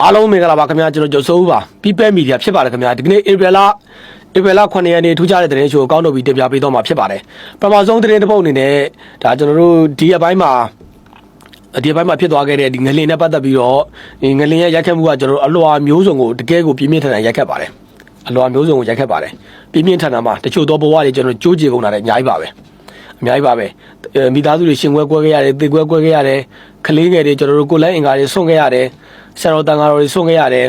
အားလုံးမင်္ဂလာပါခင်ဗျာကျွန်တော်ကျော်စိုးဦးပါ People Media ဖြစ်ပါတယ်ခင်ဗျာဒီကနေ့ April 9 ရက်နေ့ထူးခြားတဲ့သတင်းချိုးကောင်းတော့ပြီးတင်ပြပေးတော့မှာဖြစ်ပါတယ်ပထမဆုံးသတင်းတစ်ပုဒ်အနေနဲ့ဒါကျွန်တော်တို့ဒီအပိုင်းမှာဖြစ်သွားခဲ့တဲ့ဒီငလင်နဲ့ပတ်သက်ပြီးတော့ဒီငလင်ရဲ့ရိုက်ခတ်မှုကကျွန်တော်တို့အလွာမျိုးစုံကိုတကယ်ကိုပြင်းပြင်းထန်ထန်ရိုက်ခတ်ပါတယ်အလွာမျိုးစုံကိုရိုက်ခတ်ပါတယ်ပြင်းပြင်းထန်ထန်မှာတချို့သောဘဝတွေကျွန်တော်တို့ကြိုးကြေကုန်တာလည်းအများကြီးပါပဲမိသားစုတွေရှင်ကွဲခဲ့ရတယ်သေကွဲခဲ့ရတယ်ကလေးငယ်တွေကျွန်တော်တို့ကိုယ်လက်အင်္ဂါတွေဆွန့်ခဲ့ရတယ်ဆရာတော်တန်ဃာတော်တွေဆွန့်ခဲ့ရတယ်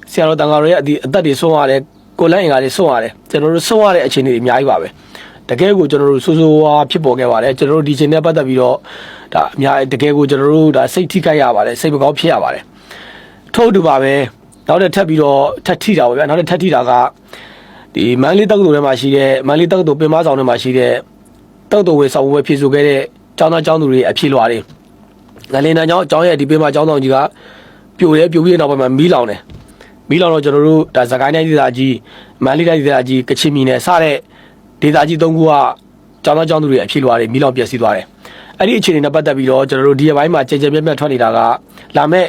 ဆရာတော်တန်ဃာတော်ရဲ့အသက်တွေဆွန့်ရတယ်ကိုယ်လက်အင်္ဂါတွေဆွန့်ရတယ်ကျွန်တော်တို့ဆွန့်ရတဲ့အခြေအနေတွေအများကြီးပါပဲတကယ်ကိုကျွန်တော်တို့ဆိုးဆိုးဝါးဖြစ်ပေါ်ခဲ့ပါတယ်ကျွန်တော်တို့ဒီချိန်နဲ့ပတ်သက်ပြီးတော့ဒါအများတကယ်ကိုကျွန်တော်တို့ဒါစိတ်ထိခိုက်ရပါတယ်စိတ်မကောင်းဖြစ်ရပါတယ်ထို့တူပါပဲနောက်ထပ်ပြီးတော့ထပ်ထိတာပါဗျာနောက်ထပ်ထိတာကဒီမန္တလေးတက္ကသိုလ်ထဲမှာရှိတဲ့မန္တလေးတက္ကသိုလ်ပင်မဆောင်ထဲမှာရှိတဲ့တက္ကသိုလ်ဝင်ဆောင်ဝဲဖြည့်ဆို့ခဲ့တဲ့ကျောင်းသားကျောင်းသူတွေအဖြစ်လွှာတွေငလင်တန်းကျောင်းရဲ့ဒီပင်မကျောင်းဆောင်ကြီးကပြိုပြီးနောက်ပိုင်းမှာမီးလောင်တော့ကျွန်တော်တို့ဒါစကိုင်းတိုင်းဒေသကြီးမန္တလေးတိုင်းဒေသကြီးကချင်ပြည်နယ်စတဲ့ဒေသကြီး၃ခုကကျောင်းသားကျောင်းသူတွေအဖြစ်လွှာတွေမီးလောင်ပျက်စီးသွားတယ်အဲ့ဒီအခြေအနေနဲ့ပတ်သက်ပြီးတော့ကျွန်တော်တို့ဒီအပိုင်းမှာကြဲပြန့်ထွက်နေတာကလာမဲ့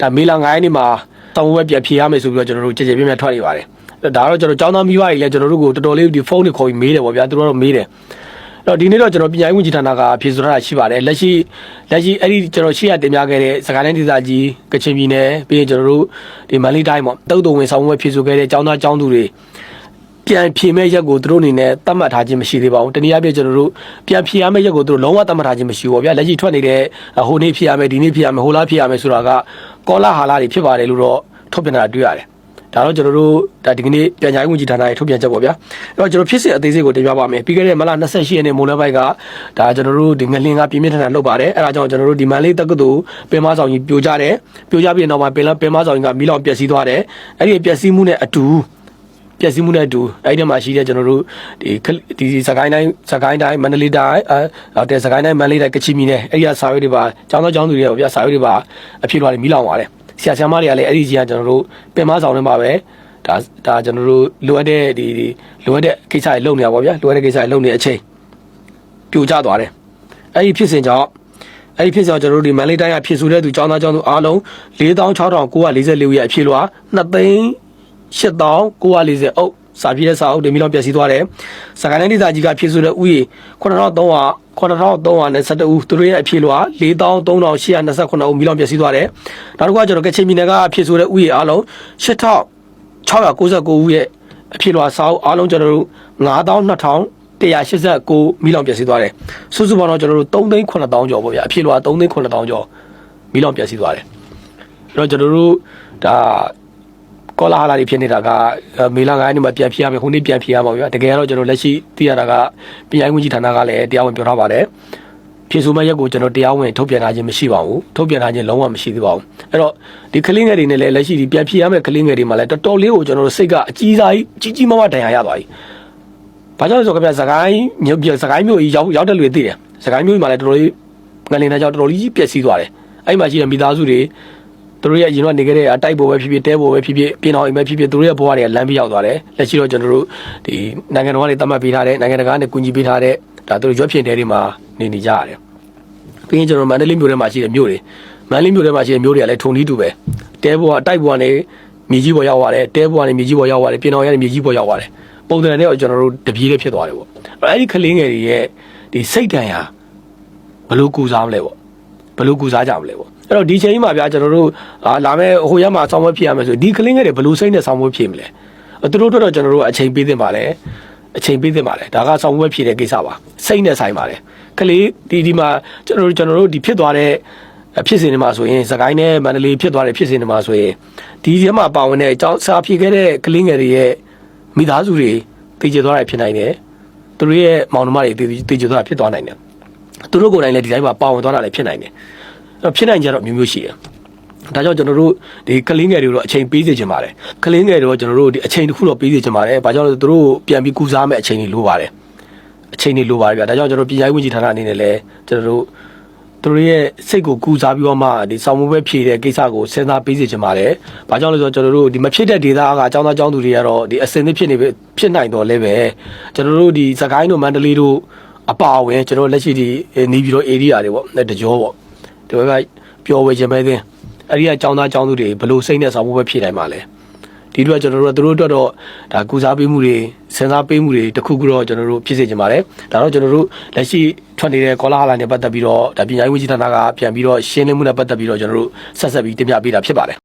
ဒါမေလ9ရက်နေ့မှာတောင်းဝဲပြဖြေရမယ်ဆိုပြီးတော့ကျွန်တော်တို့ကြဲပြန့်ထွက်နေပါတယ်ဒါတော့ကျွန်တော်ကျောင်းသားမိဘတွေလည်းကျွန်တော်တို့ကိုတော်တော်လေးဒီဖုန်းတွေခေါ်ပြီးမေးတယ်ပေါ့ဗျာသူတို့တော့မေးတယ်တော့ဒီနေ့တော့ကျွန်တော်ပညာရေးဝန်ကြီးဌာနကဖြေဆိုထားတာရှိပါတယ်လက်ရှိအဲ့ဒီကျွန်တော်ရှေ့ရတင်ပြခဲ့တဲ့စကိုင်းတိုင်းဒေသကြီးကချင်ပြည်နယ်ပြီးရင်ကျွန်တော်တို့ဒီမန္တလေးတိုင်းပေါ့တုတ်တုံဝင်ဆောင်ဝဲဖြေဆိုခဲ့တဲ့ကျောင်းသားကျောင်းသူတွေပြန်ဖြေမဲ့ရက်ကိုသူတို့အနေနဲ့သတ်မှတ်ထားခြင်းမရှိသေးပါဘူးတနည်းအားဖြင့်ကျွန်တော်တို့ပြန်ဖြေရမယ့်ရက်ကိုသူတို့လုံးဝသတ်မှတ်ထားခြင်းမရှိဘူးပေါ့ဗျာလက်ရှိထွက်နေတဲ့ဟိုနေ့ဖြေရမယ်ဒီနေ့ဖြေရမယ်ဟိုလားဖြေရမယ်ဆိုတာကကောလာဟာလာတွေဖြစ်ပါတယ်လို့တော့ထုတ်ပြန်တာတွေ့ရတယ်ဒါတော့ကျွန်တော်တို့ဒါဒီကနေ့ပညာရေးဝန်ကြီးဌာနရဲ့ထုတ်ပြန်ချက်ပေါ့ဗျာအဲ့တော့ကျွန်တော်ဖြစ်စဉ်အသေးစိတ်ကိုတင်ပြပါမယ်ပြီးခဲ့တဲ့မလ28ရက်နေ့မိုးလယ်ပိုင်းကဒါကျွန်တော်တို့ဒီငလင်ကပြင်းပြင်းထန်ထန်လုပ်ပါတယ်အဲ့ဒါကြောင့်ကျွန်တော်တို့ဒီမန္တလေးတက္ကသိုလ်ပင်မဆောင်ကြီးပြိုကျပြီးနောက်မှာပင်မဆောင်ကြီးကမီးလောင်ပျက်စီးသွားတယ်အဲ့ဒီပျက်စီးမှုနဲ့အတူအဲ့ဒီမှာရှိတဲ့ကျွန်တော်တို့ဒီစကိုင်းတိုင်းမန္တလေးတိုင်းဟုတ်တယ်စကိုင်းတိုင်းမန္တလေးတိုင်းကချင်ပြည်နယ်အဲ့ဒီစာရွက်တွေပါကျောင်းသားကျောင်းသူတွေပေါ့ဗျာစာရွက်တွေပါအဖြစ်လွှာတွေမီးလောင်သွားတယ်ဆရာဆရာမတွေကလည်းအဲ့ဒီကြီးကကျွန်တော်တို့ပင်မဆောင်ထဲမှာပဲဒါကျွန်တော်တို့လိုအပ်တဲ့လိုအပ်တဲ့ကိစ္စတွေလုပ်နေတာပေါ့ဗျာလိုအပ်တဲ့ကိစ္စတွေလုပ်နေတဲ့အချိန်ပြိုကျသွားတယ်အဲ့ဒီဖြစ်စဉ်ကြောင့်ကျွန်တော်တို့ဒီမန္တလေးတိုင်းကဖြစ်ဆိုတဲ့သူကျောင်းသားကျောင်းသူအားလုံး46,944ဦးရဲ့အဖြစ်လွှာ2,8,940 အုပ်စာပြည့်တဲ့စာအုပ်တွေမီးလောင်ပျက်စီးသွားတယ်စကိုင်းတိုင်းဒေသကြီးကဖြစ်ဆိုတဲ့ဥယျာဉ်9,321ဦးသူတို့ရဲ့အဖြစ်လွှာ43,829ဦးမီးလောင်ပျက်စီးသွားတယ်နောက်တစ်ခုကကျွန်တော်ကချင်ပြည်နယ်ကဖြစ်ဆိုတဲ့ဥယျာဉ်အားလုံး8,699ဦးရဲ့အဖြစ်လွှာစာအုပ်အားလုံးကျွန်တော်တို့52,189မီးလောင်ပျက်စီးသွားတယ်စုစုပေါင်းတော့ကျွန်တော်တို့3,900,000ကျော်ပေါ့ဗျာအဖြစ်လွှာ3,900,000ကျော်မီးလောင်ပျက်စီးသွားတယ်အဲ့တော့ကျွန်တော်တို့ဒါကောလာဟာလာတွေဖြစ်နေတာကမေလ9ရက်နေ့မှာပြန်ဖြေရမယ်ခုနေ့ပြန်ဖြေရပါဗျာတကယ်တော့ကျွန်တော်လက်ရှိသိရတာကပညာရေးဝန်ကြီးဌာနကလည်းတရားဝင်ပြောထားပါတယ်ဖြေဆိုမဲ့ရက်ကိုကျွန်တော်တရားဝင်ထုတ်ပြန်ထားခြင်းမရှိပါဘူးထုတ်ပြန်ထားခြင်းလုံးဝမရှိသေးပါဘူးအဲ့တော့ဒီကလေးငယ်တွေနဲ့လည်းလက်ရှိဒီပြန်ဖြေရမယ့်ကလေးငယ်တွေမှာလည်းတော်တော်လေးကိုကျွန်တော်တို့စိတ်ကအကြီးကြီးမားမားဒဏ်ရာရသွားပြီဘာကြောင့်လဲဆိုတော့ခင်ဗျာစကိုင်းမြို့ကြီးရောက်တဲ့လူတွေသိတယ်စကိုင်းမြို့ကြီးမှာလည်းတော်တော်လေးငလင်တဲ့ကြောင့်တော်တော်လေးပျက်စီးသွားတယ်အဲ့မှာရှိတဲ့မိသားစုတွေသူတို့ရဲ့အရင်ကနေခဲ့တဲ့အတိုက်ပေါ်ပဲဖြစ်ဖြစ်တဲပေါ်ပဲဖြစ်ဖြစ်ပြင်အောင်အိမ်ပဲဖြစ်ဖြစ်သူတို့ရဲ့ဘဝတွေကလမ်းပြရောက်သွားတယ်လက်ရှိတော့ကျွန်တော်တို့ဒီနိုင်ငံတော်ကနေသတ်မှတ်ပေးထားတဲ့နိုင်ငံတကာကနေကူညီပေးထားတဲ့ဒါသူတို့ရွက်ဖြစ်တဲ့တွေမှာနေကြရတယ်ပြီးရင်ကျွန်တော်မန္တလေးမြို့ထဲမှာရှိတဲ့မြို့တွေတွေကလည်းထုံထီးတူပဲတဲပေါ်အတိုက်ပေါ်ကနေမြေကြီးပေါ်ရောက်သွားတယ်တဲပေါ်ကနေမြေကြီးပေါ်ရောက်သွားတယ်ပြင်အောင်ရတဲ့မြေကြီးပေါ်ရောက်သွားတယ်ပုံစံနဲ့ကျွန်တော်တို့တပြေးလေးဖြစ်သွားတယ်ပေါ့အဲ့ဒီကလေးငယ်တွေရဲ့ဒီစိတ်တန်ရာဘယ်လိုကူစားမလဲပေါ့ဘယ်လိုကူစားကြမလဲပေါ့အဲ့တော့ဒီချိန်မှာဗျာကျွန်တော်တို့လာမဲ့ဟိုရက်မှာဆောင်းပွဲဖြစ်ရမယ်ဆိုဒီကလင်းငယ်တွေဘယ်လိုစိတ်နဲ့ဆောင်းပွဲဖြစ်မလဲသူတို့တော့ကျွန်တော်တို့အချိန်ပေးသင့်ပါတယ်ဒါကဆောင်းပွဲဖြစ်တဲ့ကိစ္စပါစိတ်နဲ့ဆိုင်ပါတယ်ကလေးဒီမှာကျွန်တော်တို့ဒီဖြစ်သွားတဲ့ဖြစ်စဉ်တွေမှာဆိုရင်စကိုင်းနဲ့မန္တလေးဖြစ်သွားတဲ့ဖြစ်စဉ်တွေမှာဆိုရင်ဒီထဲမှာပါဝင်တဲ့အကြောင်းစာဖြစ်ခဲ့တဲ့ကလင်းငယ်တွေရဲ့မိသားစုတွေတည်ကြသွားတာဖြစ်နိုင်တယ်သူတို့ရဲ့မောင်နှမတွေတည်ကြသွားတာဖြစ်သွားနိုင်တယ်သူတို့ကိုယ်တိုင်လည်းဒီတိုင်းမှာပါဝင်သွားတာလည်းဖြစ်နိုင်တယ်ဖြစ်နိုင်ကြတော့မျိုးရှိတယ်ဒါကြောင့်ကျွန်တော်တို့ဒီကလင်းငယ်တွေတော့အချိန်ပေးစေချင်ပါတယ်ကလင်းငယ်တွေတော့ကျွန်တော်တို့ဒီအချိန်တစ်ခုတော့ပေးစေချင်ပါတယ်ဘာကြောင့်လဲသူတို့ပြန်ပြီးကူစားမဲ့အချိန်တွေလိုပါတယ်ဗျာဒါကြောင့်ကျွန်တော်ပညာရေးဝန်ကြီးဌာနအနေနဲ့လည်းကျွန်တော်တို့သူတို့ရဲ့စိတ်ကိုကူစားပြီးတော့မှဒီဆောင်မှုပဲဖြည့်တဲ့ကိစ္စကိုစဉ်းစားပေးစေချင်ပါတယ်ဘာကြောင့်လဲဆိုတော့ကျွန်တော်တို့ဒီမဖြစ်တဲ့ဒေသကအကြောင်းသားအကြောင်းသူတွေကတော့ဒီအစင်သစ်ဖြစ်နိုင်တော့လဲပဲကျွန်တော်တို့ဒီစကိုင်းတို့မန္တလေးတို့အပါအဝင်ကျွန်တော်လက်ရှိဒီနေပြည်တော် area တွေပေါ့တကြောပေါ့ဒီဘက်ကပျော်ဝေခြင်းပဲသင် အဲ့ဒီကចောင်းသားចောင်းသူတွေဘလို့စိတ်နဲ့ဆောင်ဖို့ပဲဖြည့်နိုင်ပါလဲဒီတော့ကျွန်တော်တို့အတွက်တော့ဒါကုစားပေးမှုတွေစဉ်းစားပေးမှုတွေတခုခုတော့ကျွန်တော်တို့ဖြစ်စေချင်ပါတယ်ဒါတော့ကျွန်တော်တို့လက်ရှိထွက်နေတဲ့ကောလာဟလနဲ့ပတ်သက်ပြီးတော့ဒါပညာရေးဝန်ကြီးဌာနကပြန်ပြီးတော့ရှင်းလင်းမှုနဲ့ပတ်သက်ပြီးတော့ကျွန်တော်တို့ဆက်ပြီးတင်ပြပေးတာဖြစ်ပါတယ်